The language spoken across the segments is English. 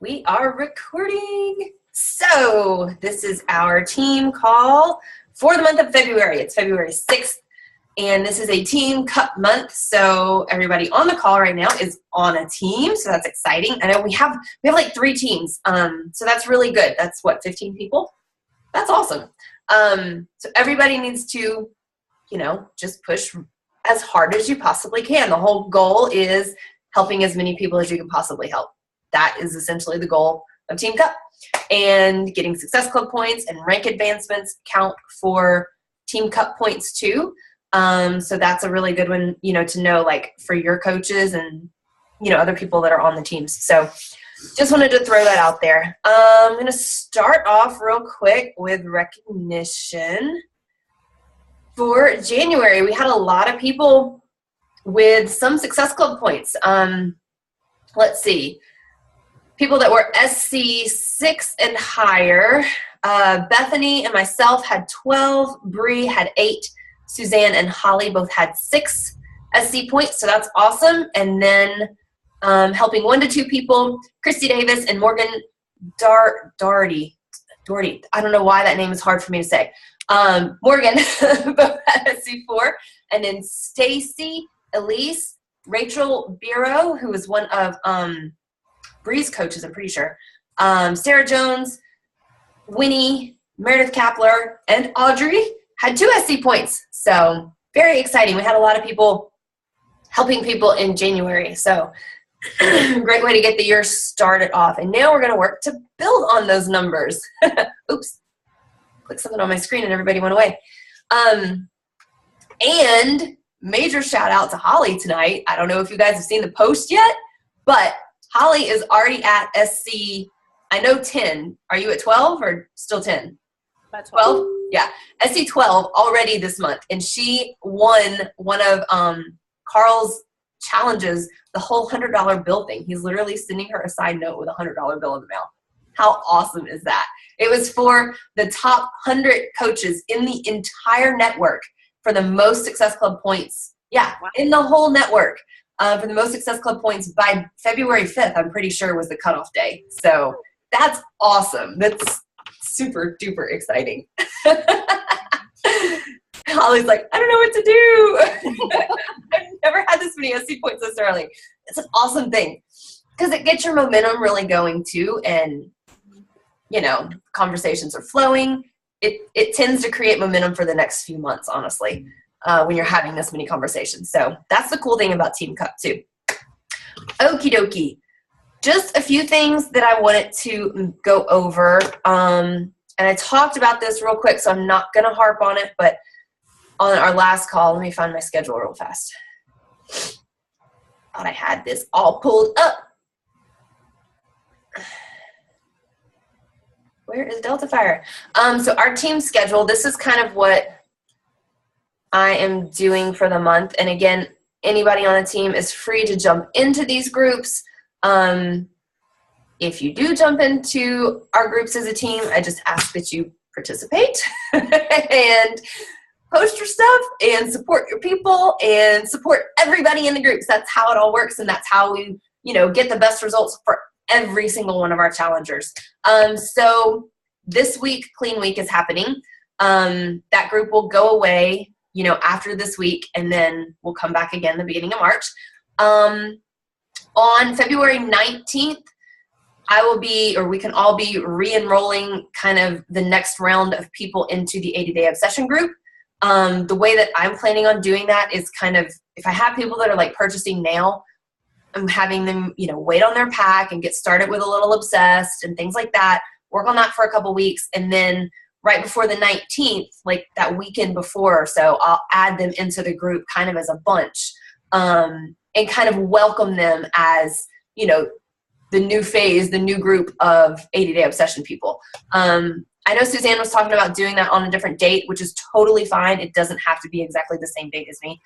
We are recording. So this is our team call for the month of February. It's February 6th, and this is a team cup month. So everybody on the call right now is on a team. So that's exciting. I know we have like 3 teams. So that's really good. That's what, 15 people? That's awesome. So everybody needs to, just push as hard as you possibly can. The whole goal is helping as many people as you can possibly help. That is essentially the goal of Team Cup. And getting Success Club points and rank advancements count for Team Cup points too. So that's a really good one, to know, like, for your coaches and, other people that are on the teams. So just wanted to throw that out there. I'm going to start off real quick with recognition. For January, we had a lot of people with some Success Club points. Let's see. People that were SC 6 and higher. Bethany and myself had 12. Bree had 8. Suzanne and Holly both had 6 SC points, so that's awesome. And then helping 1 to 2 people, Christy Davis and Morgan Doherty. I don't know why that name is hard for me to say. Morgan both had SC 4. And then Stacy, Elise, Rachel Biro, who was one of Bree's coaches, I'm pretty sure. Sarah Jones, Winnie, Meredith Kapler, and Audrey had 2 SC points. So very exciting. We had a lot of people helping people in January. So great way to get the year started off. And now we're going to work to build on those numbers. Oops. Clicked something on my screen and everybody went away. And major shout out to Holly tonight. I don't know if you guys have seen the post yet, but Holly is already at SC, I know 10. Are you at 12 or still 10? At 12. Yeah, SC 12 already this month. And she won one of Carl's challenges, the whole $100 bill thing. He's literally sending her a side note with a $100 bill in the mail. How awesome is that? It was for the top 100 coaches in the entire network for the most Success Club points. Yeah, wow. In the whole network. For the most Success Club points by February 5th, I'm pretty sure was the cutoff day. So that's awesome. That's super duper exciting. Holly's like, I don't know what to do. I've never had this many SC points this early. It's an awesome thing because it gets your momentum really going too. And, conversations are flowing. It tends to create momentum for the next few months, honestly. When you're having this many conversations. So that's the cool thing about Team Cup too. Okie dokie. Just a few things that I wanted to go over. And I talked about this real quick, so I'm not going to harp on it, but on our last call, let me find my schedule real fast. Thought I had this all pulled up. Where is Delta Fire? So our team schedule, this is kind of what I am doing for the month. And again, anybody on a team is free to jump into these groups. If you do jump into our groups as a team, I just ask that you participate and post your stuff and support your people and support everybody in the groups. That's how it all works. And that's how we, get the best results for every single one of our challengers. So this week, Clean Week is happening. That group will go away after this week, and then we'll come back again the beginning of March. On February 19th, we can all be re-enrolling kind of the next round of people into the 80-Day Obsession group. The way that I'm planning on doing that is kind of, if I have people that are like purchasing now, I'm having them, wait on their pack and get started with a little Obsessed and things like that, work on that for a couple weeks, and then right before the 19th, like that weekend before or so, I'll add them into the group kind of as a bunch and kind of welcome them as, the new phase, the new group of 80-Day Obsession people. I know Suzanne was talking about doing that on a different date, which is totally fine. It doesn't have to be exactly the same date as me.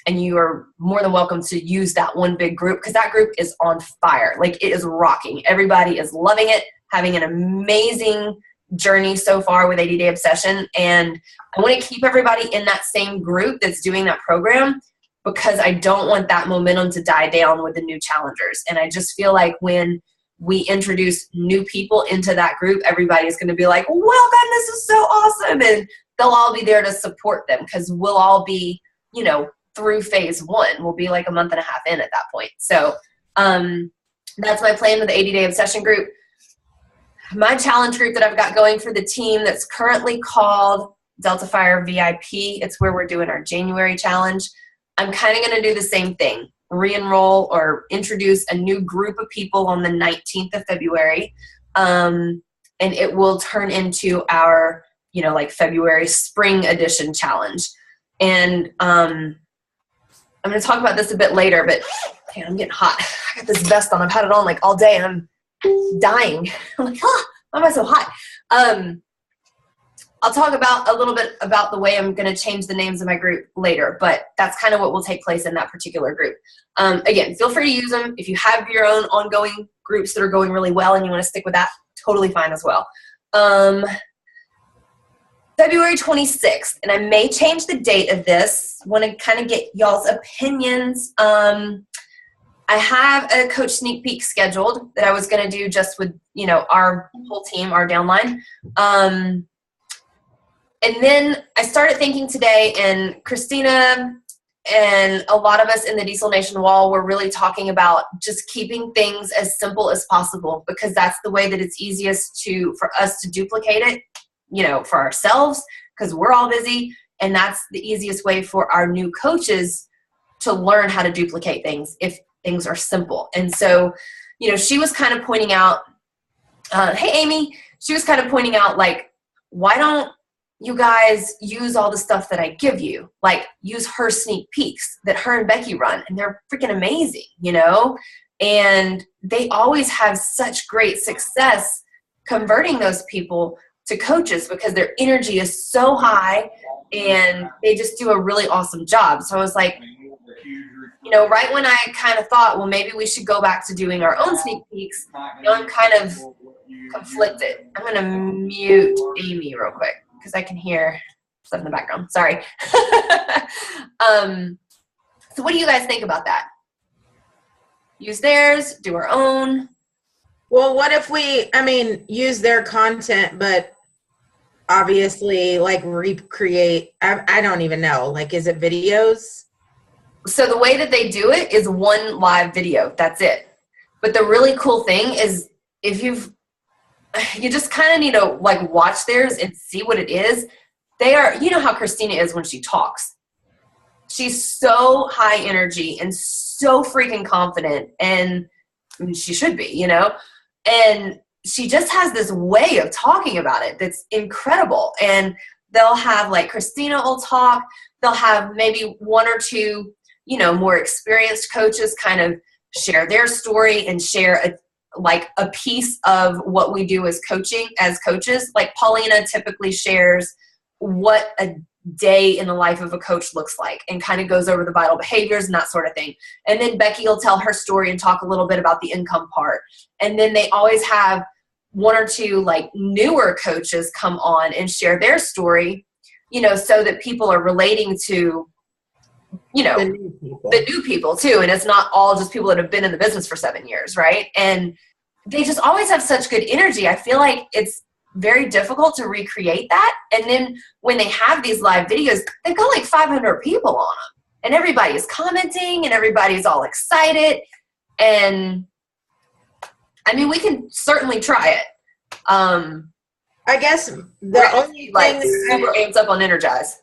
And you are more than welcome to use that one big group because that group is on fire. Like, it is rocking. Everybody is loving it, having an amazing journey so far with 80-Day Obsession. And I want to keep everybody in that same group that's doing that program because I don't want that momentum to die down with the new challengers. And I just feel like when we introduce new people into that group, everybody is going to be like, welcome, this is so awesome. And they'll all be there to support them because we'll all be, you know, through phase 1. We'll be like a month and a half in at that point. So that's my plan with the 80-day obsession group. My challenge group that I've got going for the team that's currently called Delta Fire VIP. It's where we're doing our January challenge. I'm kind of going to do the same thing, re-enroll or introduce a new group of people on the 19th of February. And it will turn into our, you know, like February spring edition challenge. And I'm going to talk about this a bit later, but man, I'm getting hot. I got this vest on. I've had it on like all day and I'm dying. I'm like, why am I so hot? I'll talk about a little bit about the way I'm going to change the names of my group later, but that's kind of what will take place in that particular group. Again, feel free to use them. If you have your own ongoing groups that are going really well and you want to stick with that, totally fine as well. February 26th, and I may change the date of this. Want to kind of get y'all's opinions. I have a coach sneak peek scheduled that I was going to do just with, you know, our whole team, our downline. And then I started thinking today, and Christina and a lot of us in the Diesel Nation Wall were really talking about just keeping things as simple as possible, because that's the way that it's easiest for us to duplicate it, you know, for ourselves, because we're all busy, and that's the easiest way for our new coaches to learn how to duplicate things if things are simple. And so, you know, she was kind of pointing out, hey, Amy, she was kind of pointing out, like, why don't you guys use all the stuff that I give you? Like, use her sneak peeks that her and Becky run, and they're freaking amazing, you know? And they always have such great success converting those people to coaches because their energy is so high and they just do a really awesome job. So I was like, you know, right when I kind of thought, well, maybe we should go back to doing our own sneak peeks, you know, I'm kind of conflicted. I'm going to mute Amy real quick because I can hear stuff in the background. Sorry. So what do you guys think about that? Use theirs, do our own? Well, what if we, use their content, but obviously like recreate, I don't even know, like, is it videos? So the way that they do it is one live video. That's it. But the really cool thing is if you just kind of need to like watch theirs and see what it is. They are, you know how Christina is when she talks. She's so high energy and so freaking confident, and I mean, she should be, you know, and she just has this way of talking about it that's incredible. And they'll have, like, Christina will talk. They'll have maybe one or two, you know, more experienced coaches kind of share their story and share a piece of what we do as coaches. Like Paulina typically shares what a day in the life of a coach looks like and kind of goes over the vital behaviors and that sort of thing. And then Becky will tell her story and talk a little bit about the income part. And then they always have one or two like newer coaches come on and share their story, you know, so that people are relating to, you know, the new people too. And it's not all just people that have been in the business for 7 years, right? And they just always have such good energy. I feel like it's very difficult to recreate that. And then when they have these live videos, they've got like 500 people on them. And everybody is commenting and everybody's all excited. And I mean, we can certainly try it. I guess the only like thing super amped up on Energize.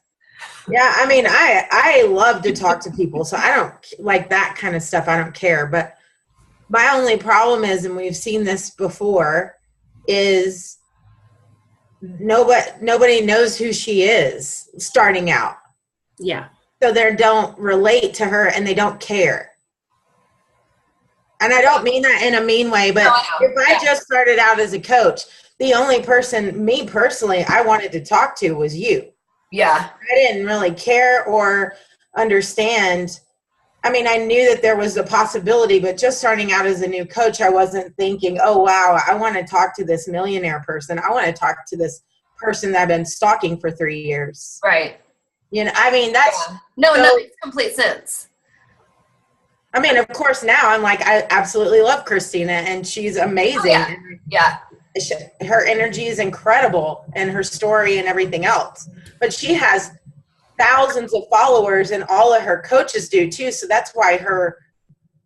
Yeah, I mean, I love to talk to people, so I don't like that kind of stuff. I don't care. But my only problem is, and we've seen this before, is nobody knows who she is starting out. Yeah. So they don't relate to her and they don't care. And I don't mean that in a mean way, but if I just started out as a coach, the only person, me personally, I wanted to talk to was you. Yeah. I didn't really care or understand. I mean, I knew that there was a possibility, but just starting out as a new coach, I wasn't thinking, oh, wow, I want to talk to this millionaire person. I want to talk to this person that I've been stalking for 3 years. Right. You know, I mean, that's. Yeah. No, that makes complete sense. I mean, of course, now I'm like, I absolutely love Christina, and she's amazing. Oh, yeah. Her energy is incredible, and her story and everything else. But she has thousands of followers, and all of her coaches do too. So that's why her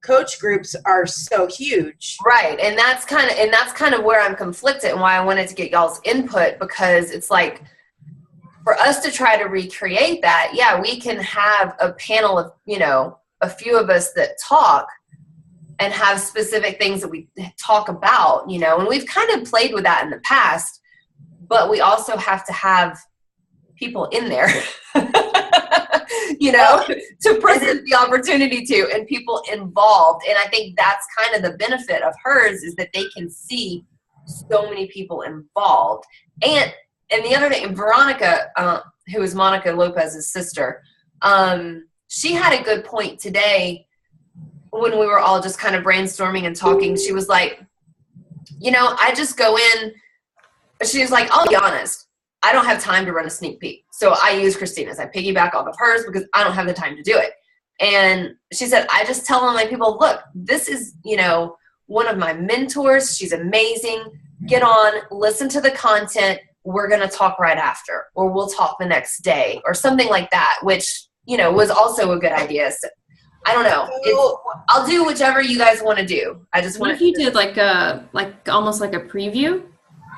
coach groups are so huge. Right. And that's kind of where I'm conflicted and why I wanted to get y'all's input, because it's like, for us to try to recreate that, yeah, we can have a panel of, a few of us that talk and have specific things that we talk about, and we've kind of played with that in the past, but we also have to have people in there, to present the opportunity to, and people involved. And I think that's kind of the benefit of hers, is that they can see so many people involved. And the other thing, Veronica, who is Monica Lopez's sister, she had a good point today when we were all just kind of brainstorming and talking. She was like, I just go in. She was like, I'll be honest, I don't have time to run a sneak peek. So I use Christina's. I piggyback off of hers because I don't have the time to do it. And she said, I just tell all my people, look, this is, one of my mentors. She's amazing. Get on, listen to the content. We're going to talk right after, or we'll talk the next day, or something like that, which, was also a good idea. So, I don't know. I'll do whichever you guys want to do. I just want. What if you did like almost like a preview,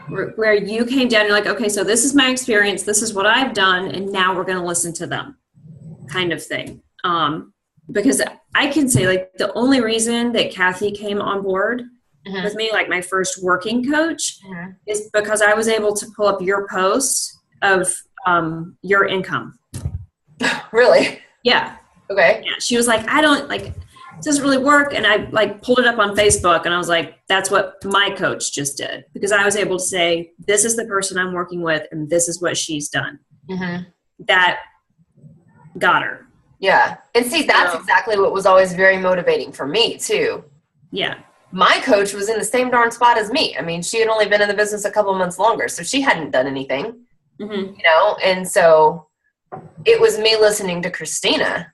where you came down and you're like, okay, so this is my experience, this is what I've done, and now we're going to listen to them, kind of thing. Because I can say, like, the only reason that Kathy came on board with me, like my first working coach, is because I was able to pull up your posts of your income. Really? Yeah. Okay. Yeah. She was like, I don't like, it doesn't really work. And I like pulled it up on Facebook, and I was like, that's what my coach just did, because I was able to say, this is the person I'm working with, and this is what she's done. That got her. Yeah. And see, that's exactly what was always very motivating for me too. Yeah. My coach was in the same darn spot as me. I mean, she had only been in the business a couple months longer, so she hadn't done anything, and so it was me listening to Christina.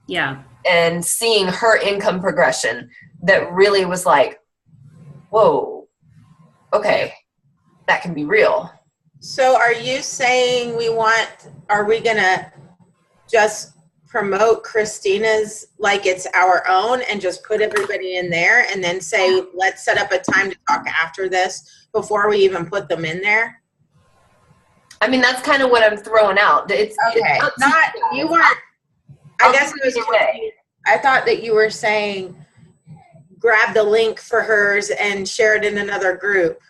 Yeah. And seeing her income progression that really was like, whoa, okay, that can be real. So are you saying are we going to just promote Christina's like it's our own and just put everybody in there and then say, let's set up a time to talk after this before we even put them in there? I mean, that's kind of what I'm throwing out. It's not you weren't. I guess it was way. I thought that you were saying grab the link for hers and share it in another group.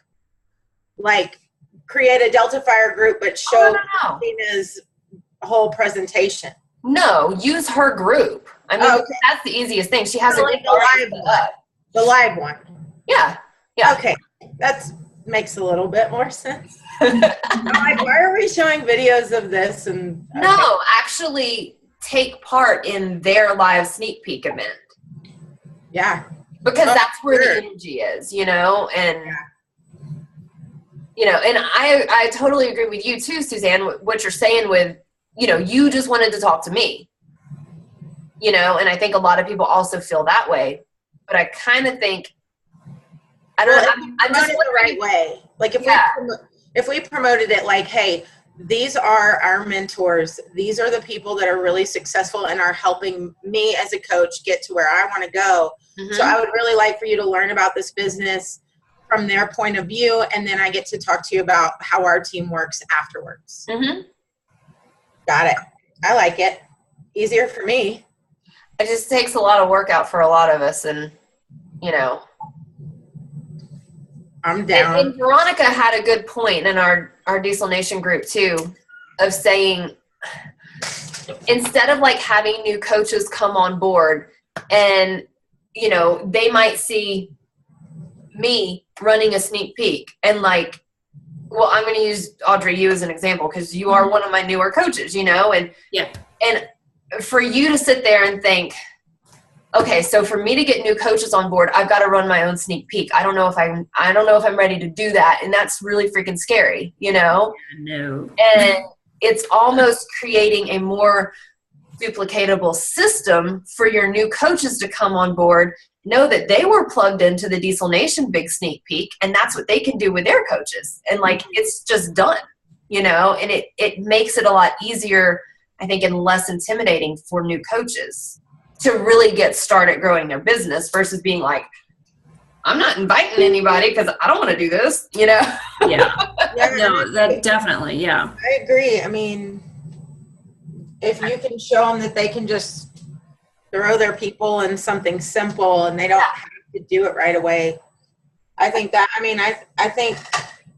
Like create a Delta Fire group, but show Christina's whole presentation. No, use her group. I mean, that's the easiest thing. She has the live one. Yeah. Okay, that makes a little bit more sense. I'm like, why are we showing videos of this? And no, actually take part in their live sneak peek event. Yeah. Because that's where the energy is, and and I totally agree with you too, Suzanne, what you're saying with, you just wanted to talk to me, and I think a lot of people also feel that way, but I kind of think, I don't know, I'm just the right way. Like if we promoted it like, hey, these are our mentors. These are the people that are really successful and are helping me as a coach get to where I want to go. So I would really like for you to learn about this business from their point of view. And then I get to talk to you about how our team works afterwards. Got it. I like it. Easier for me. It just takes a lot of work out for a lot of us. And, I'm down. And Veronica had a good point in our Diesel Nation group too, of saying, instead of like having new coaches come on board and, they might see me running a sneak peek and like, well, I'm going to use Audrey, you as an example, because you are one of my newer coaches, and for you to sit there and think, okay, so for me to get new coaches on board, I've got to run my own sneak peek. I don't know if I'm ready to do that. And that's really freaking scary, No. And it's almost creating a more duplicatable system for your new coaches to come on board, know that they were plugged into the Diesel Nation Big Sneak Peek, and that's what they can do with their coaches. And like, it's just done, you know, and it makes it a lot easier, I think, and less intimidating for new coaches to really get started growing their business versus being like, I'm not inviting anybody because I don't want to do this, you know? Yeah. Yeah, No, that definitely, yeah. I agree. I mean, if you can show them that they can just throw their people in something simple and they don't have to do it right away, I think that, I mean, I think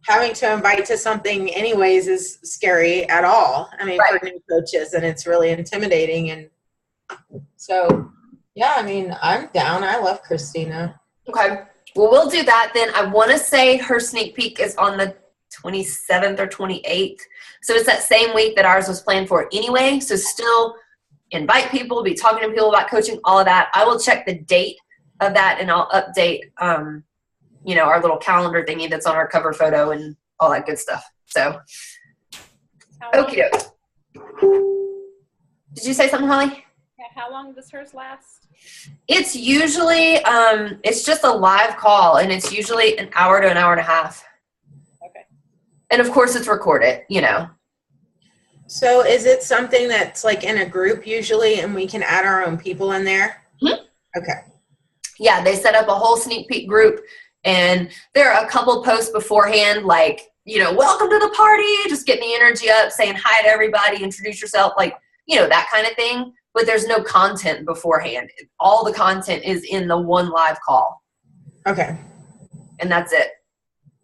having to invite to something anyways is scary at all. I mean, Right. for new coaches, and it's really intimidating. And so, yeah, I mean, I'm down. I love Christina. Okay. Well, we'll do that then. I want to say her sneak peek is on the 27th or 28th. So it's that same week that ours was planned for anyway. So still invite people, be talking to people about coaching, all of that. I will check the date of that and I'll update, you know, our little calendar thingy that's on our cover photo and all that good stuff. So, okie doke. Did you say something, Holly? Yeah, how long does hers last? It's usually, it's just a live call, and it's usually an hour to an hour and a half. Okay. And of course it's recorded, you know. So is it something that's like in a group usually and we can add our own people in there? Mm-hmm. Okay. Yeah, they set up a whole sneak peek group, and there are a couple posts beforehand, like, you know, welcome to the party, just getting the energy up, saying hi to everybody, introduce yourself, like, you know, that kind of thing. But there's no content beforehand. All the content is in the one live call. Okay. And that's it.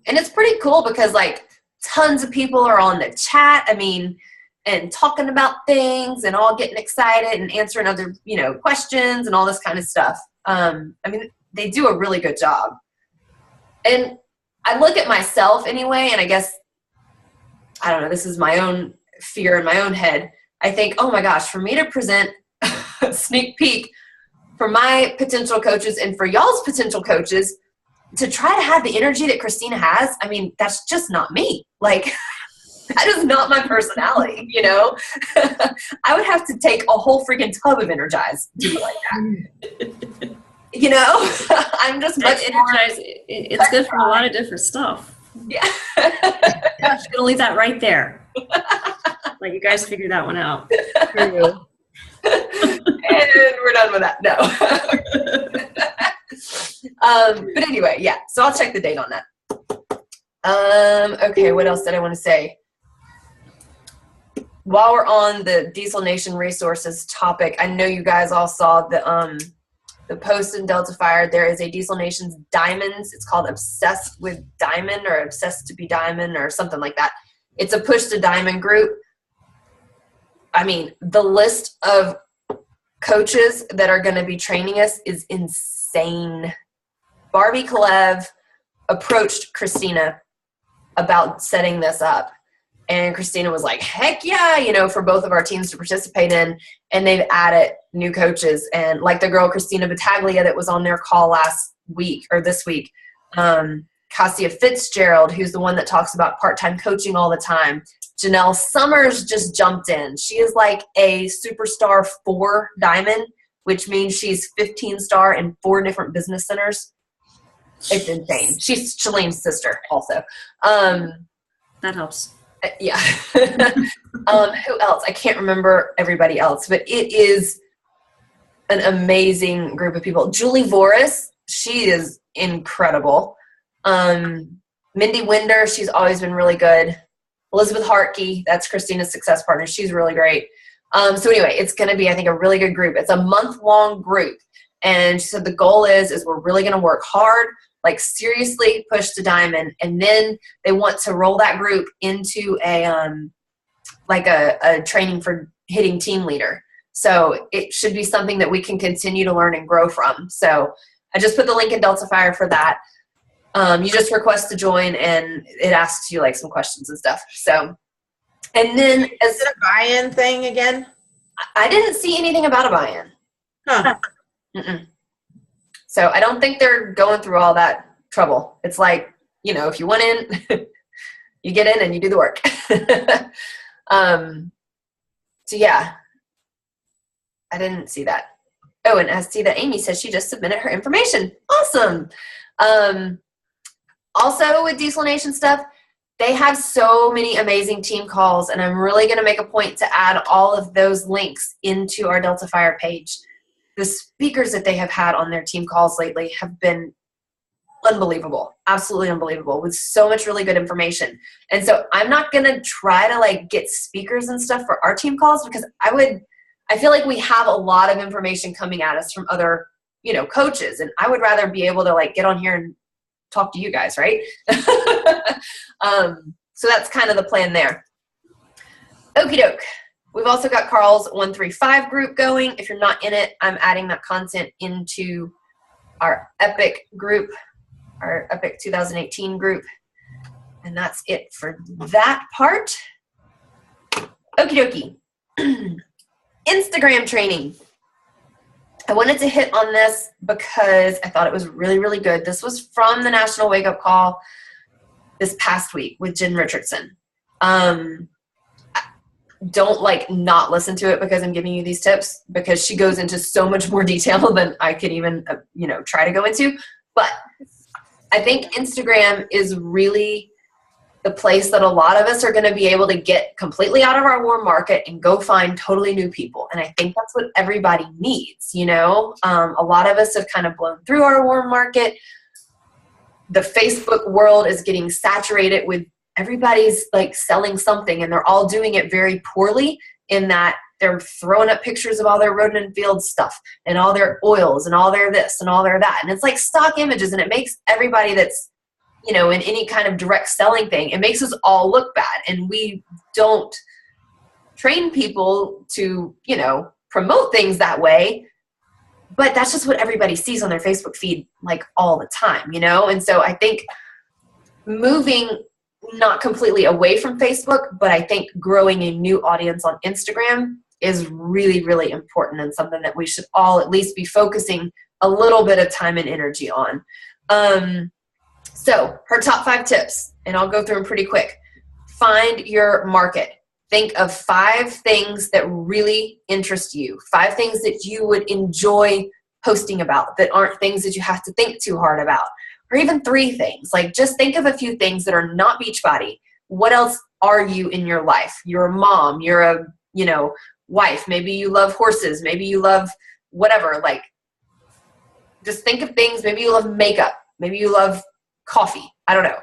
And it's pretty cool because, like, tons of people are on the chat, I mean, and talking about things and all getting excited and answering other, you know, questions and all this kind of stuff. I mean, they do a really good job. And I look at myself anyway, and I guess, I don't know, this is my own fear in my own head. I think, oh my gosh, for me to present a sneak peek for my potential coaches and for y'all's potential coaches to try to have the energy that Christina has, I mean, that's just not me. Like, that is not my personality, you know? I would have to take a whole freaking tub of Energize to be like that. You know? I'm just much more. Energize, it's good for a lot of different stuff. Yeah. I'm just gonna leave that right there. Like, you guys figure that one out. True. And we're done with that. No. But anyway, yeah. So I'll check the date on that. Okay, what else did I want to say? While we're on the Diesel Nation resources topic, I know you guys all saw the post in Delta Fire. There is a Diesel Nation's Diamonds. It's called Obsessed with Diamond or Obsessed to be Diamond or something like that. It's a push to diamond group. I mean, the list of coaches that are going to be training us is insane. Barbie Kalev approached Christina about setting this up. And Christina was like, heck yeah, you know, for both of our teams to participate in. And they've added new coaches. And like the girl, Christina Battaglia, that was on their call last week or this week. Cassia Fitzgerald, who's the one that talks about part-time coaching all the time. Janelle Summers just jumped in. She is like a superstar 4 diamond, which means she's 15 star in 4 different business centers. It's insane. She's Shalene's sister also. That helps. Yeah. Who else? I can't remember everybody else, but it is an amazing group of people. Julie Voris, she is incredible. Mindy Winder, she's always been really good. Elizabeth Hartke, that's Christina's success partner. She's really great. So anyway, it's going to be, I think, a really good group. It's a month-long group. And she said the goal is we're really going to work hard, like seriously push to diamond. And then they want to roll that group into a training for hitting team leader. So it should be something that we can continue to learn and grow from. So I just put the link in Delta Fire for that. You just request to join and it asks you like some questions and stuff. So, and then Is it a buy-in thing again? I didn't see anything about a buy-in. Huh. Mm-mm. So I don't think they're going through all that trouble. It's like, you know, if you want in, you get in and you do the work. So yeah, I didn't see that. Oh, and I see that Amy says she just submitted her information. Awesome. Also with Diesel Nation stuff, they have so many amazing team calls, and I'm really going to make a point to add all of those links into our Delta Fire page. The speakers that they have had on their team calls lately have been unbelievable, absolutely unbelievable, with so much really good information. And so I'm not going to try to like get speakers and stuff for our team calls, because I feel like we have a lot of information coming at us from other, coaches, and I would rather be able to like get on here and talk to you guys, right? So that's kind of the plan there. Okie doke. We've also got Carl's 135 group going. If you're not in it, I'm adding that content into our Epic group, our Epic 2018 group. And that's it for that part. Okie dokie. Instagram training. I wanted to hit on this because I thought it was really, really good. This was from the National Wake Up Call this past week with Jen Richardson. Don't not listen to it because I'm giving you these tips, because she goes into so much more detail than I could even, try to go into. But I think Instagram is really the place that a lot of us are going to be able to get completely out of our warm market and go find totally new people. And I think that's what everybody needs, A lot of us have kind of blown through our warm market. The Facebook world is getting saturated with everybody's like selling something, and they're all doing it very poorly, in that they're throwing up pictures of all their Roden and Field stuff and all their oils and all their this and all their that. And it's like stock images, and it makes everybody that's, in any kind of direct selling thing, it makes us all look bad. And we don't train people to, promote things that way. But that's just what everybody sees on their Facebook feed, like all the time, And so I think moving not completely away from Facebook, but I think growing a new audience on Instagram is really, really important, and something that we should all at least be focusing a little bit of time and energy on. So her top 5 tips, and I'll go through them pretty quick. Find your market. Think of 5 things that really interest you, 5 things that you would enjoy posting about, that aren't things that you have to think too hard about, or even 3 things. Like, just think of a few things that are not Beachbody. What else are you in your life? You're a mom, you're a, wife. Maybe you love horses. Maybe you love whatever. Like, just think of things. Maybe you love makeup. Maybe you love coffee. I don't know.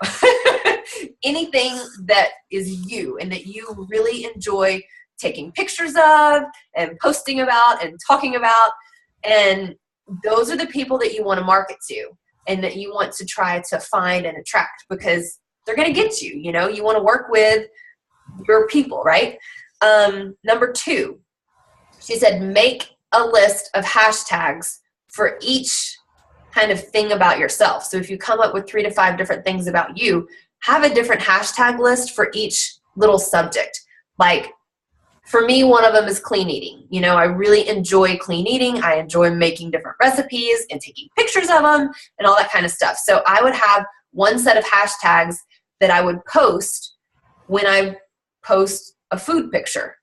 Anything that is you and that you really enjoy taking pictures of and posting about and talking about. And those are the people that you want to market to, and that you want to try to find and attract, because they're going to get you, you want to work with your people, right? Number 2, she said, make a list of hashtags for each kind of thing about yourself. So if you come up with 3 to 5 different things about you, have a different hashtag list for each little subject. Like, for me, one of them is clean eating. I really enjoy clean eating. I enjoy making different recipes and taking pictures of them and all that kind of stuff. So I would have one set of hashtags that I would post when I post a food picture,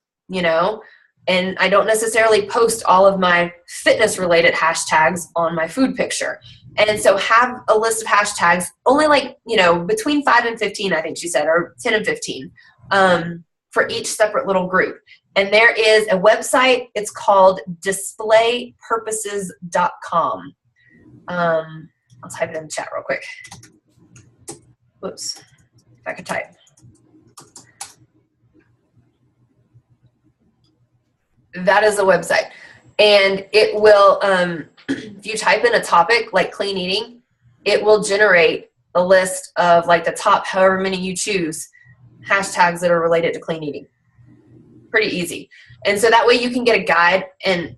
and I don't necessarily post all of my fitness related hashtags on my food picture. And so have a list of hashtags, only between 5 and 15, I think she said, or 10 and 15, for each separate little group. And there is a website. It's called displaypurposes.com. I'll type it in the chat real quick. Whoops, if I could type. That is a website. And it will, if you type in a topic like clean eating, it will generate a list of like the top however many you choose hashtags that are related to clean eating. Pretty easy. And so that way you can get a guide and,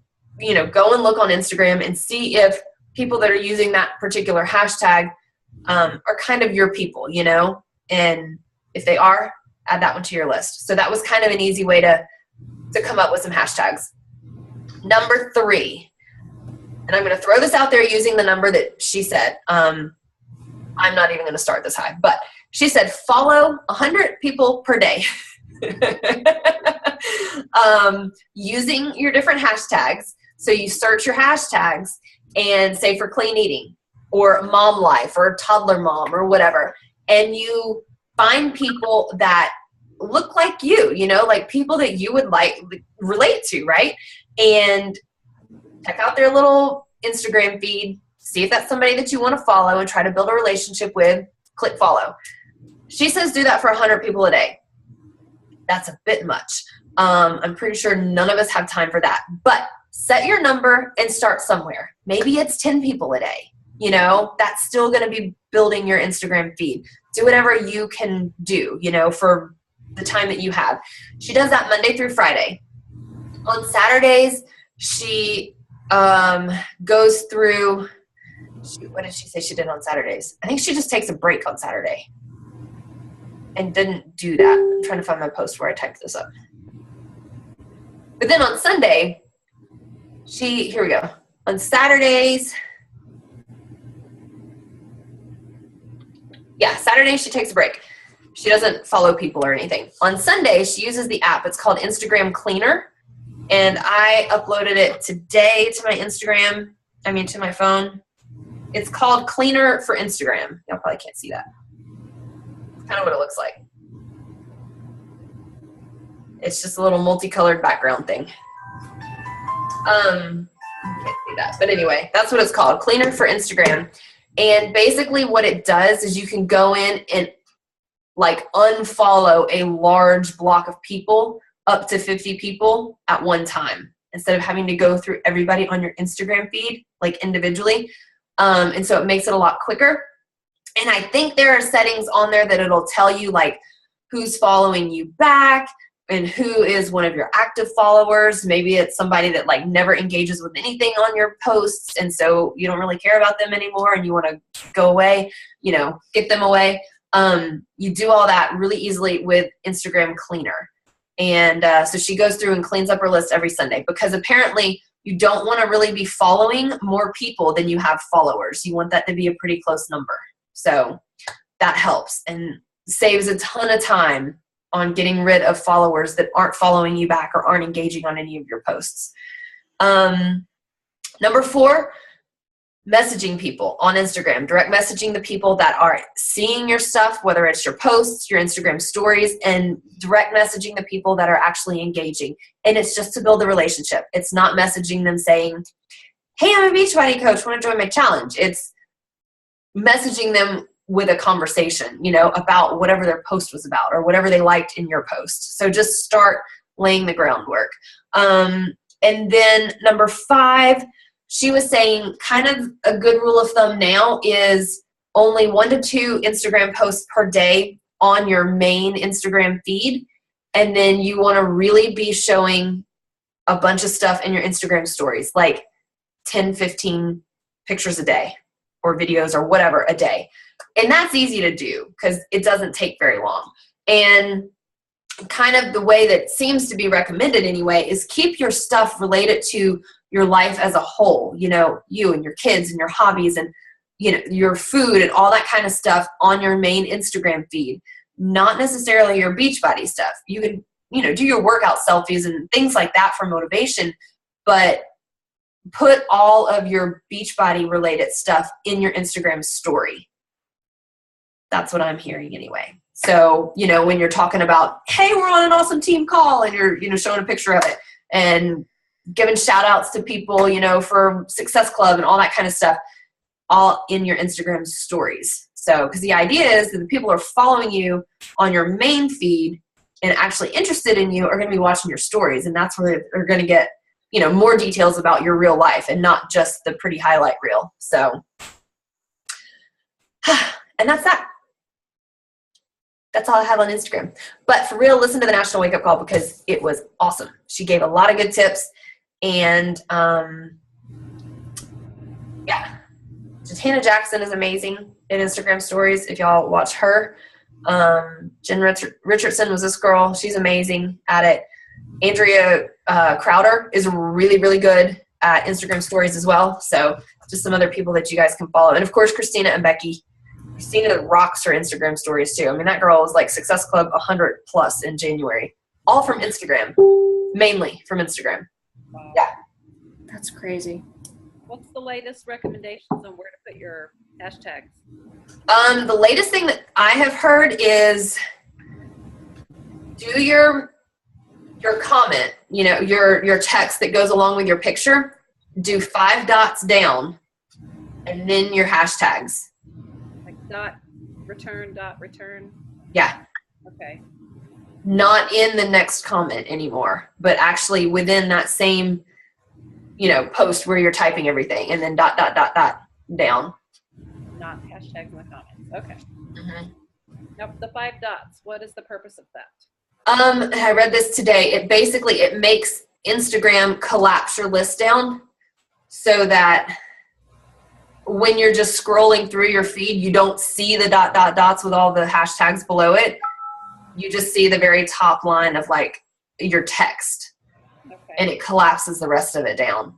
go and look on Instagram and see if people that are using that particular hashtag are kind of your people, and if they are, add that one to your list. So that was kind of an easy way to come up with some hashtags. Number 3, and I'm going to throw this out there using the number that she said. I'm not even going to start this high, but she said follow 100 people per day. Using your different hashtags. So you search your hashtags and say for clean eating or mom life or toddler mom or whatever. And you find people that look like you, like people that you would like relate to, right? And check out their little Instagram feed, see if that's somebody that you want to follow and try to build a relationship with, click follow. She says do that for 100 people a day. That's a bit much. I'm pretty sure none of us have time for that, but set your number and start somewhere. Maybe it's 10 people a day. That's still going to be building your Instagram feed. Do whatever you can do, for the time that you have. She does that Monday through Friday. On Saturdays, she goes through, what did she say she did on Saturdays? I think she just takes a break on Saturday and didn't do that. I'm trying to find my post where I typed this up. But then on Sunday, here we go. On Saturdays, Saturday she takes a break. She doesn't follow people or anything. On Sunday, she uses the app. It's called Instagram Cleaner. And I uploaded it today to to my phone. It's called Cleaner for Instagram. Y'all probably can't see that. It's kind of what it looks like. It's just a little multicolored background thing. You can't see that. But anyway, that's what it's called, Cleaner for Instagram. And basically what it does is you can go in and unfollow a large block of people, up to 50 people at one time, instead of having to go through everybody on your Instagram feed, individually. And so it makes it a lot quicker. And I think there are settings on there that it'll tell you who's following you back and who is one of your active followers. Maybe it's somebody that never engages with anything on your posts, and so you don't really care about them anymore and you want to go away, get them away. You do all that really easily with Instagram Cleaner. And so she goes through and cleans up her list every Sunday, because apparently you don't want to really be following more people than you have followers. You want that to be a pretty close number. So that helps and saves a ton of time on getting rid of followers that aren't following you back or aren't engaging on any of your posts. Number 4, messaging people on Instagram, direct messaging the people that are seeing your stuff, whether it's your posts, your Instagram stories, and direct messaging the people that are actually engaging. And it's just to build a relationship. It's not messaging them saying, hey, I'm a Beachbody coach, want to join my challenge. It's messaging them with a conversation, about whatever their post was about or whatever they liked in your post. So just start laying the groundwork. And then number 5, she was saying kind of a good rule of thumb now is only 1 to 2 Instagram posts per day on your main Instagram feed. And then you want to really be showing a bunch of stuff in your Instagram stories, 10, 15 pictures a day or videos or whatever a day. And that's easy to do because it doesn't take very long. And kind of the way that seems to be recommended anyway is keep your stuff related to your life as a whole, you and your kids and your hobbies and, your food and all that kind of stuff on your main Instagram feed, not necessarily your Beachbody stuff. You can, do your workout selfies and things like that for motivation, but put all of your Beachbody related stuff in your Instagram story. That's what I'm hearing anyway. So, when you're talking about, hey, we're on an awesome team call and you're, showing a picture of it and giving shout outs to people, for Success Club and all that kind of stuff, all in your Instagram stories. So, because the idea is that the people who are following you on your main feed and actually interested in you are going to be watching your stories. And that's where they're going to get, more details about your real life and not just the pretty highlight reel. So, and that's that. That's all I have on Instagram. But for real, listen to the National Wake Up Call because it was awesome. She gave a lot of good tips. And, just Hannah Jackson is amazing in Instagram stories if y'all watch her. Jen Richardson was this girl. She's amazing at it. Andrea Crowder is really, really good at Instagram stories as well. So just some other people that you guys can follow. And, of course, Christina and Becky. Christina rocks her Instagram stories too. I mean, that girl was like Success Club 100 plus in January, all from Instagram, mainly from Instagram. Wow. Yeah. That's crazy. What's the latest recommendations on where to put your hashtags? The latest thing that I have heard is do your comment, your text that goes along with your picture, do 5 dots down and then your hashtags. Like dot return. Yeah. Okay. Not in the next comment anymore, but actually within that same, post where you're typing everything, and then dot down. Not hashtags in the comments. Okay. Mm-hmm. Now the 5 dots. What is the purpose of that? I read this today. It makes Instagram collapse your list down so that when you're just scrolling through your feed, you don't see the dots with all the hashtags below it. You just see the very top line of like your text, Okay. and it collapses the rest of it down.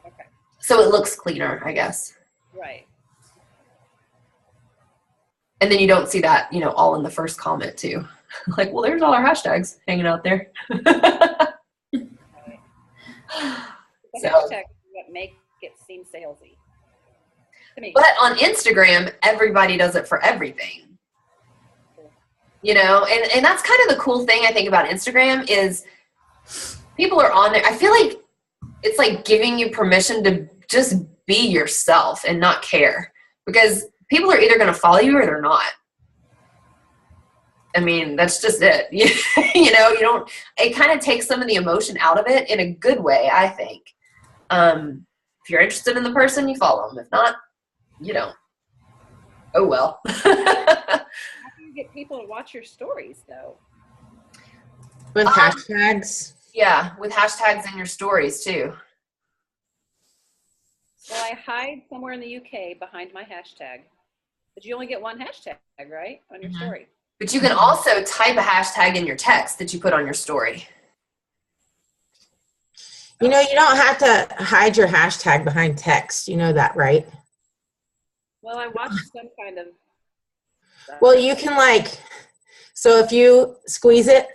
Okay. So it looks cleaner, I guess. Right. And then you don't see that, all in the first comment too. Like, well, there's all our hashtags hanging out there. The So- hashtags is what make it seem salesy. To me. But on Instagram, everybody does it for everything. And that's kind of the cool thing I think about Instagram is people are on there. I feel like it's like giving you permission to just be yourself and not care, because people are either going to follow you or they're not. I mean, that's just it. It kind of takes some of the emotion out of it in a good way, I think. If you're interested in the person, you follow them. If not, you don't. Oh, well. How do you get people to watch your stories, though? With hashtags. Yeah, with hashtags in your stories, too. Well, I hide somewhere in the UK behind my hashtag. But you only get one hashtag, right, on your Mhm. story? But you can also type a hashtag in your text that you put on your story. You don't have to hide your hashtag behind text. You know that, right? Well, I watched some kind of. Well, you can so if you squeeze it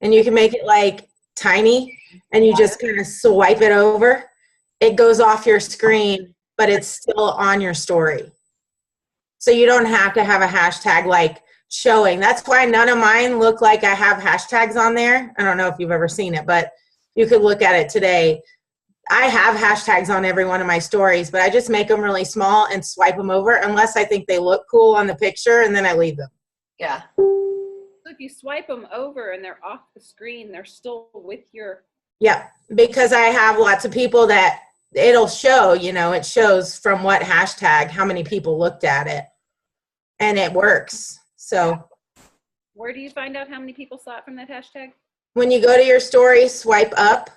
and you can make it tiny and you just kind of swipe it over, it goes off your screen, but it's still on your story. So you don't have to have a hashtag showing. That's why none of mine look like I have hashtags on there. I don't know if you've ever seen it, but you could look at it today. I have hashtags on every one of my stories, but I just make them really small and swipe them over unless I think they look cool on the picture, and then I leave them. Yeah. So if you swipe them over and they're off the screen, they're still with your. Yeah, because I have lots of people that it'll show, it shows from what hashtag, how many people looked at it, and it works. So Where do you find out how many people saw it from that hashtag? when you go to your story, swipe up,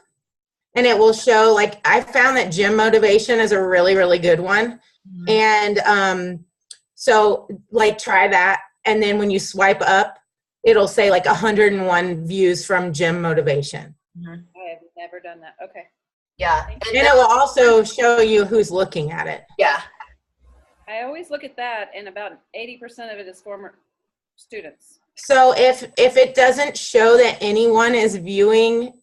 and it will show, I found that gym motivation is a really, really good one. Mhm. And so try that. And then when you swipe up, it'll say 101 views from gym motivation. I have never done that. Okay. Yeah. And it will also show you who's looking at it. Yeah. I always look at that, and about 80% of it is former students. So if it doesn't show that anyone is viewing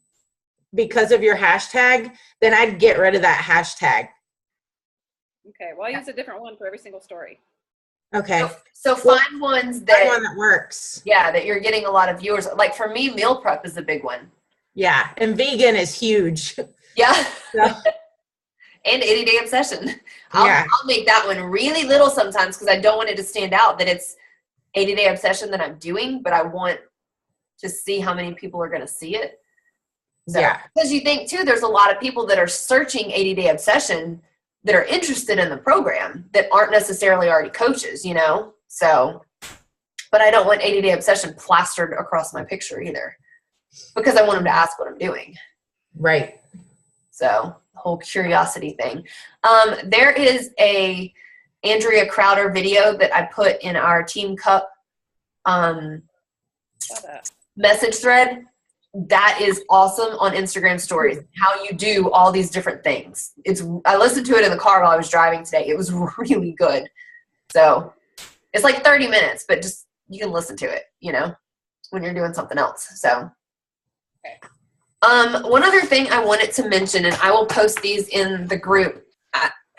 because of your hashtag, then I'd get rid of that hashtag. Okay. Well, I use a different one for every single story. Okay. So find ones that, That one that works. that you're getting a lot of viewers. Like for me, meal prep is a big one. Yeah. And vegan is huge. Yeah. So, And 80-day obsession. Yeah. I'll make that one really little sometimes because I don't want it to stand out that it's 80-day obsession that I'm doing, but I want to see how many people are going to see it. So, Yeah. because you think too, there's a lot of people that are searching 80-day obsession that are interested in the program that aren't necessarily already coaches, So, but I don't want 80-day obsession plastered across my picture either, because I want them to ask what I'm doing. Right. So the whole curiosity thing. There is a Andrea Crowder video that I put in our Team Cup Shut up. message thread. That is awesome on Instagram stories, how you do all these different things. I listened to it in the car while I was driving today. It was really good. So it's like 30 minutes, but just you can listen to it, you know, when you're doing something else. So Okay. one other thing I wanted to mention, and I will post these in the group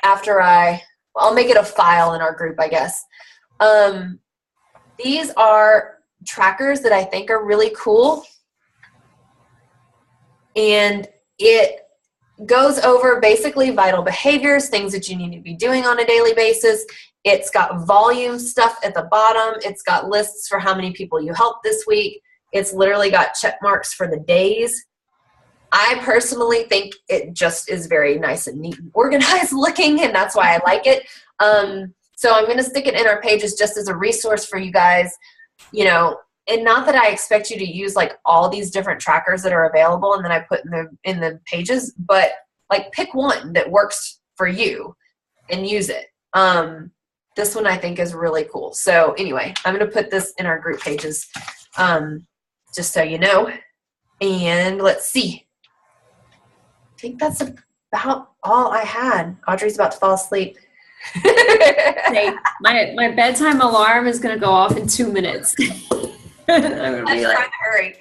after I'll make it a file in our group, I guess. These are trackers that I think are really cool. And it goes over basically vital behaviors, things that you need to be doing on a daily basis. It's got volume stuff at the bottom. It's got lists for how many people you helped this week. It's literally got check marks for the days. I personally think it just is very nice and neat and organized looking, and that's why I like it. So I'm going to stick it in our pages just as a resource for you guys, you know, and not that I expect you to use like all these different trackers that are available and then I put in the pages, but like pick one that works for you and use it. This one I think is really cool. So anyway, I'm going to put this in our group pages, just so you know. And let's see. I think that's about all I had. Audrey's about to fall asleep. Hey, my bedtime alarm is going to go off in 2 minutes. I'm going to be Trying like, to hurry.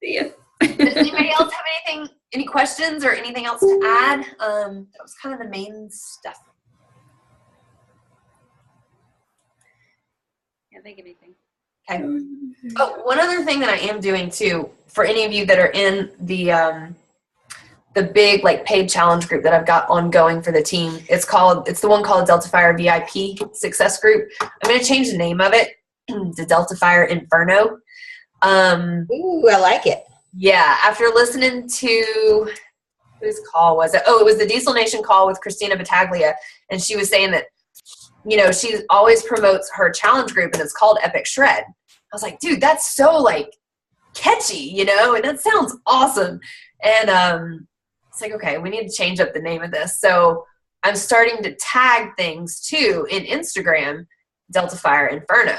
see ya. Does anybody else have any questions or anything else to add? That was kind of the main stuff. Can't think of anything. Okay. Oh, one other thing that I am doing too, for any of you that are in the big like paid challenge group that I've got ongoing for the team, it's the one called Delta Fire VIP Success Group. I'm going to change the name of it to Delta Fire Inferno. Ooh, I like it. Yeah, after listening to, whose call was it? Oh, it was the Diesel Nation call with Christina Battaglia, and she was saying that, you know, she always promotes her challenge group, and it's called Epic Shred. I was like, dude, that's so like catchy, you know, and that sounds awesome. And it's like, okay, we need to change up the name of this. So I'm starting to tag things too in Instagram, Delta Fire Inferno,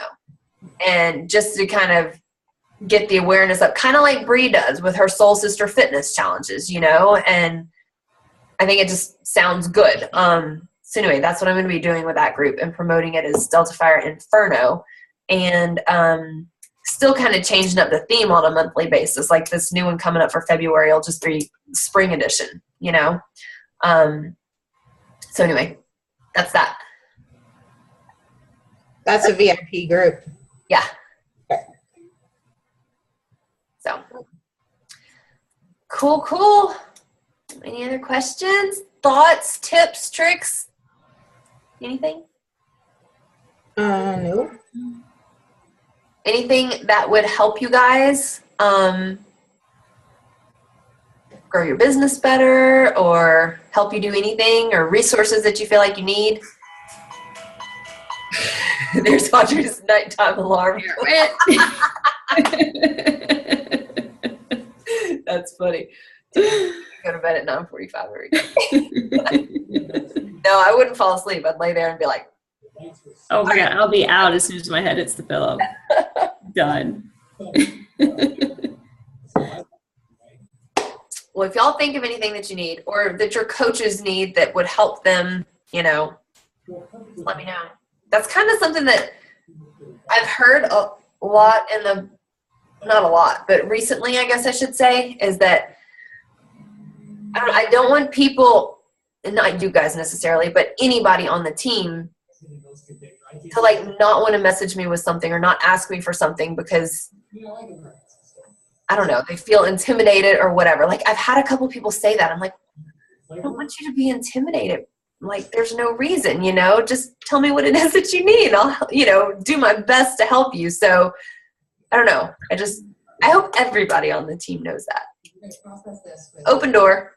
and just to kind of get the awareness up, kind of like Bree does with her Soul Sister Fitness challenges, you know, and I think it just sounds good. So anyway, that's what I'm going to be doing with that group and promoting it as Delta Fire Inferno, and still kind of changing up the theme on a monthly basis. Like this new one coming up for February will just be spring edition, you know. So anyway, that's that. That's a VIP group. Yeah. So cool. Any other questions, thoughts, tips, tricks, anything? No. Anything that would help you guys grow your business better or help you do anything, or resources that you feel like you need? There's Audrey's nighttime alarm. That's funny. Go to bed at 9:45 every day. No, I wouldn't fall asleep. I'd lay there and be like, Oh my God, I'll be out as soon as my head hits the pillow. Done. well, if y'all think of anything that you need or that your coaches need that would help them, you know, let me know. That's kind of something that I've heard a lot not a lot, but recently, I guess I should say, is that I don't want people, and not you guys necessarily, but anybody on the team to like not want to message me with something or not ask me for something because I don't know, they feel intimidated or whatever. Like I've had a couple people say that. I'm like, I don't want you to be intimidated. Like there's no reason, you know, just tell me what it is that you need. I'll, you know, do my best to help you. So I don't know. I hope everybody on the team knows that. Open door.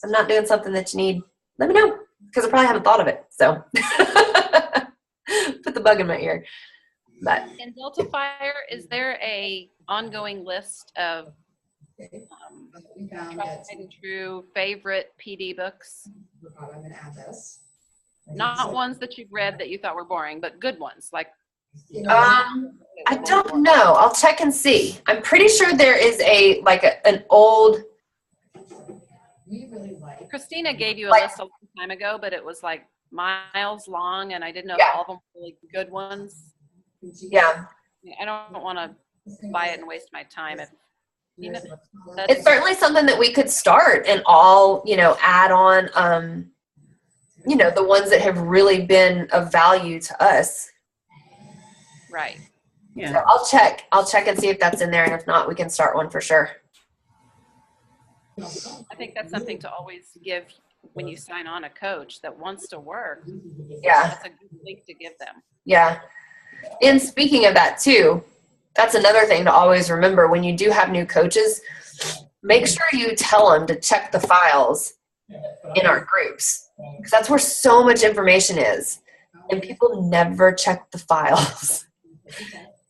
I'm not doing something that you need. Let me know, because I probably haven't thought of it. So put the bug in my ear. But In Delta Fire, is there a ongoing list of tried and true favorite PD books? I'm gonna add this. Not ones that you've read that you thought were boring, but good ones. Like I don't know. I'll check and see. I'm pretty sure there is an old. We really like. Christina gave you a Like- list a long time ago, but it was like miles long, and I didn't know Yeah. if all of them were really good ones. Yeah. I don't want to buy it and waste my time. It's certainly something that we could start and all, add on, the ones that have really been of value to us. Right. Yeah. So I'll check and see if that's in there. And if not, we can start one for sure. I think that's something to always give when you sign on a coach that wants to work. Yeah. That's a good thing to give them. Yeah. And speaking of that too, that's another thing to always remember when you do have new coaches, make sure you tell them to check the files in our groups, because that's where so much information is. And people never check the files.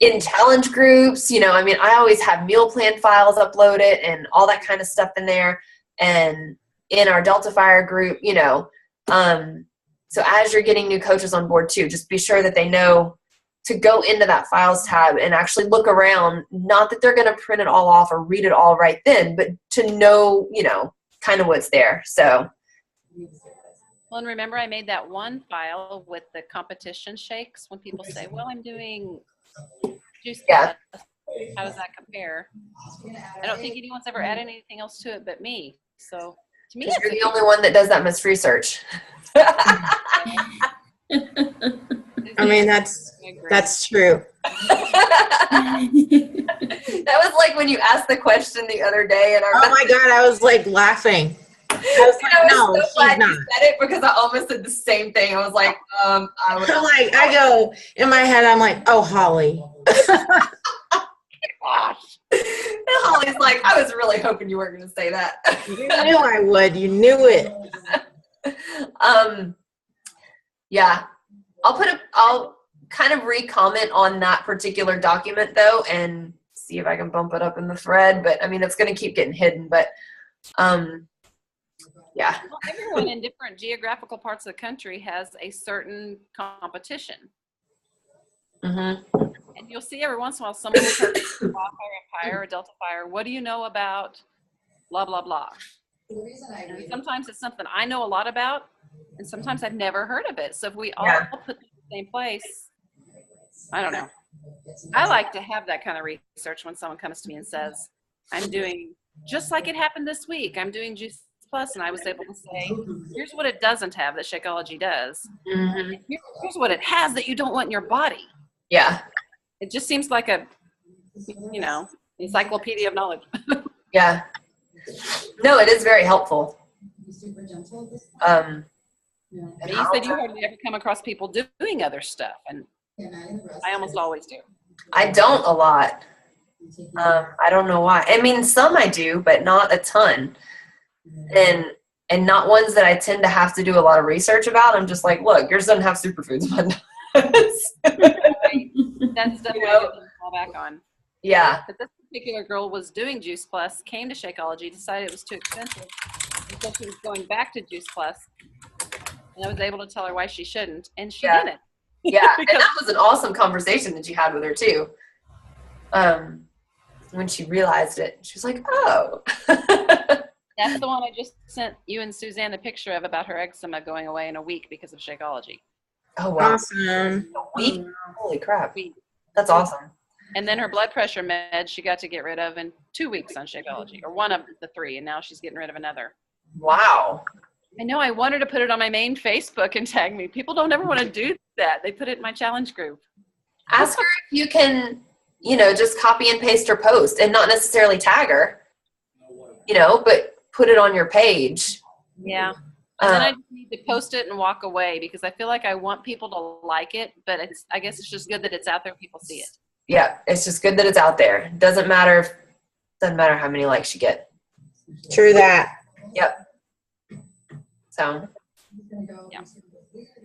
In challenge groups, I always have meal plan files uploaded and all that kind of stuff in there. And in our Delta Fire group, so as you're getting new coaches on board too, just be sure that they know to go into that files tab and actually look around. Not that they're going to print it all off or read it all right then, but to know, kind of what's there. So. Well, and remember I made that one file with the competition shakes when people say, well, I'm doing juice. Yeah. How does that compare? I don't think anyone's ever added anything else to it but me. So to me, You're the only one that does that much research. I mean, that's true. That was like when you asked the question the other day in our Oh my God, I was like laughing. I was like, no, so she's glad not. you said it because I almost said the same thing. I was like, I go in my head, I'm like, oh, Holly. gosh. And Holly's like, I was really hoping you weren't going to say that. You knew I would. You knew it. Yeah, I'll kind of re-comment on that particular document though, and see if I can bump it up in the thread. But I mean, it's going to keep getting hidden. But yeah. Well, everyone in different geographical parts of the country has a certain competition. Mm-hmm. And you'll see every once in a while someone will post Wildfire Empire or Delta Fire. What do you know about blah, blah, blah? And sometimes it's something I know a lot about, and sometimes I've never heard of it. So if we all put it in the same place, I don't know. I like to have that kind of research when someone comes to me and says, I'm doing, just like it happened this week, I'm doing Juice Plus, and I was able to say, here's what it doesn't have that Shakeology does. Mm-hmm. Here's what it has that you don't want in your body. Yeah. It just seems like a, encyclopedia of knowledge. Yeah. No, it is very helpful. But you said you hardly ever come across people doing other stuff, and I almost always do. I don't a lot. I don't know why. I mean, some I do, but not a ton. And not ones that I tend to have to do a lot of research about. I'm just like, look, yours doesn't have superfoods, but That's stuff I didn't fall back on. yeah. But this particular girl was doing Juice Plus, came to Shakeology, decided it was too expensive, and so she was going back to Juice Plus. And I was able to tell her why she shouldn't, and she didn't. Yeah, and that was an awesome conversation that you had with her too. When she realized it, she was like, "Oh." That's the one I just sent you and Suzanne the picture of about her eczema going away in a week because of Shakeology. Oh wow! Awesome. A week? Holy crap! Week. That's awesome. And then her blood pressure med she got to get rid of in 2 weeks on Shakeology, or one of the 3, and now she's getting rid of another. Wow. I know. I wanted to put it on my main Facebook and tag me. People don't ever want to do that. They put it in my challenge group. Ask her if you can, just copy and paste her post and not necessarily tag her, but put it on your page. Yeah. And then I just need to post it and walk away because I feel like I want people to like it, but I guess it's just good that it's out there and people see it. Yeah, it's just good that it's out there. Doesn't matter how many likes you get. True that. Yep. So, Yeah.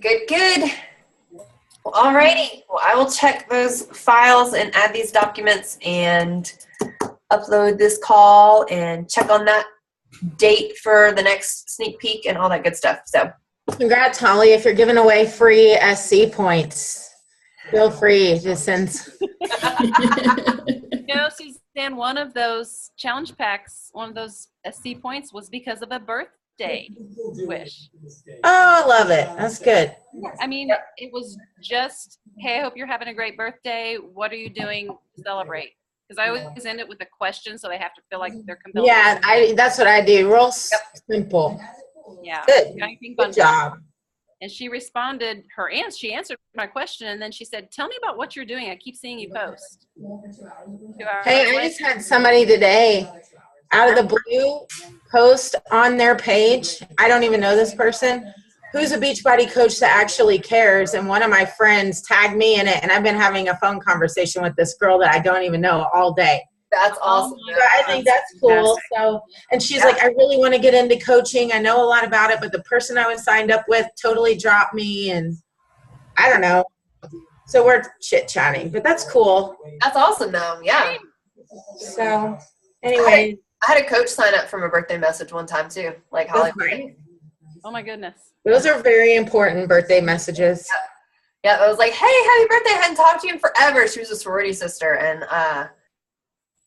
Good. Well, alrighty. Well, I will check those files and add these documents and upload this call and check on that date for the next sneak peek and all that good stuff. So, Congrats, Holly. If you're giving away free SC points, feel free to send. Suzanne, one of those challenge packs, one of those SC points was because of a birth birthday wish. Oh, I love it. That's good. I mean, it was just, hey, I hope you're having a great birthday. What are you doing to celebrate? Because I always end it with a question, so they have to feel like they're compelled. Yeah, that's what I do. Real simple. Yeah. Good. Anything Good fun. job. And she responded, she answered my question, and then she said, tell me about what you're doing. I keep seeing you post. 2 hours Hey, I later. just had somebody today out of the blue post on their page. I don't even know this person. Who's a Beachbody coach that actually cares? And one of my friends tagged me in it, and I've been having a phone conversation with this girl that I don't even know all day. That's awesome. my So I think that's cool. So, and she's like, I really want to get into coaching. I know a lot about it, but the person I was signed up with totally dropped me, and I don't know. So we're chit-chatting, but that's cool. That's awesome though. Yeah. So anyway, I had a coach sign up from a birthday message one time too. Like Holly. that's great. Oh my goodness. Those are very important birthday messages. Yeah, I was like, hey, happy birthday. I hadn't talked to you in forever. She was a sorority sister. And,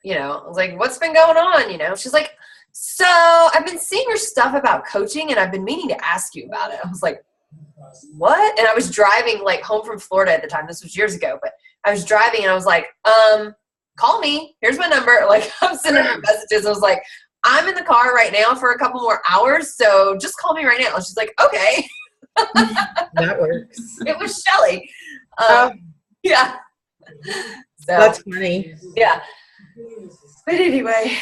you know, I was like, what's been going on? You know, she's like, so I've been seeing your stuff about coaching and I've been meaning to ask you about it. I was like, what? And I was driving like home from Florida at the time. This was years ago, but I was driving and I was like, call me. Here's my number. Like I'm sending her messages. I was like, I'm in the car right now for a couple more hours. So just call me right now. And she's like, okay. That works. It was Shelly. Yeah. So That's funny. yeah. But anyway.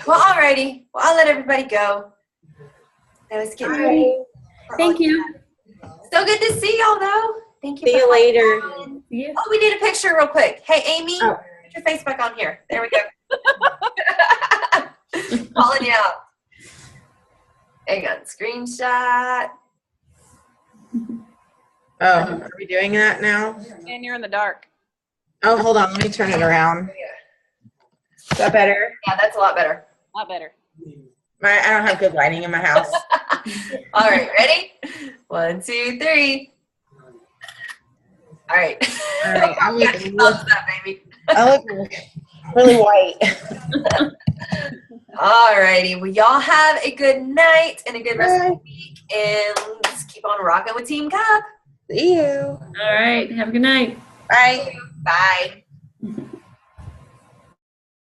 Well, alrighty. Well, I'll let everybody go. That was getting ready. Thank you. So good to see y'all though. Thank you. See you for later. coming. Yeah. Oh, we need a picture real quick. Hey, Amy, Oh. put your face back on here. There we go. Calling you out. Hang on. Screenshot. Oh, are we doing that now? And you're in the dark. Oh, hold on. Let me turn it around. Is that better? Yeah, that's a lot better. A lot better. I don't have good lighting in my house. All right, ready? 1, 2, 3. All right. All right. I look, Thumbs up, baby. I look really white. All righty. Well, y'all have a good night and a good rest of the week. And let's keep on rocking with Team Cup. See you. All right. Have a good night. Bye. Bye.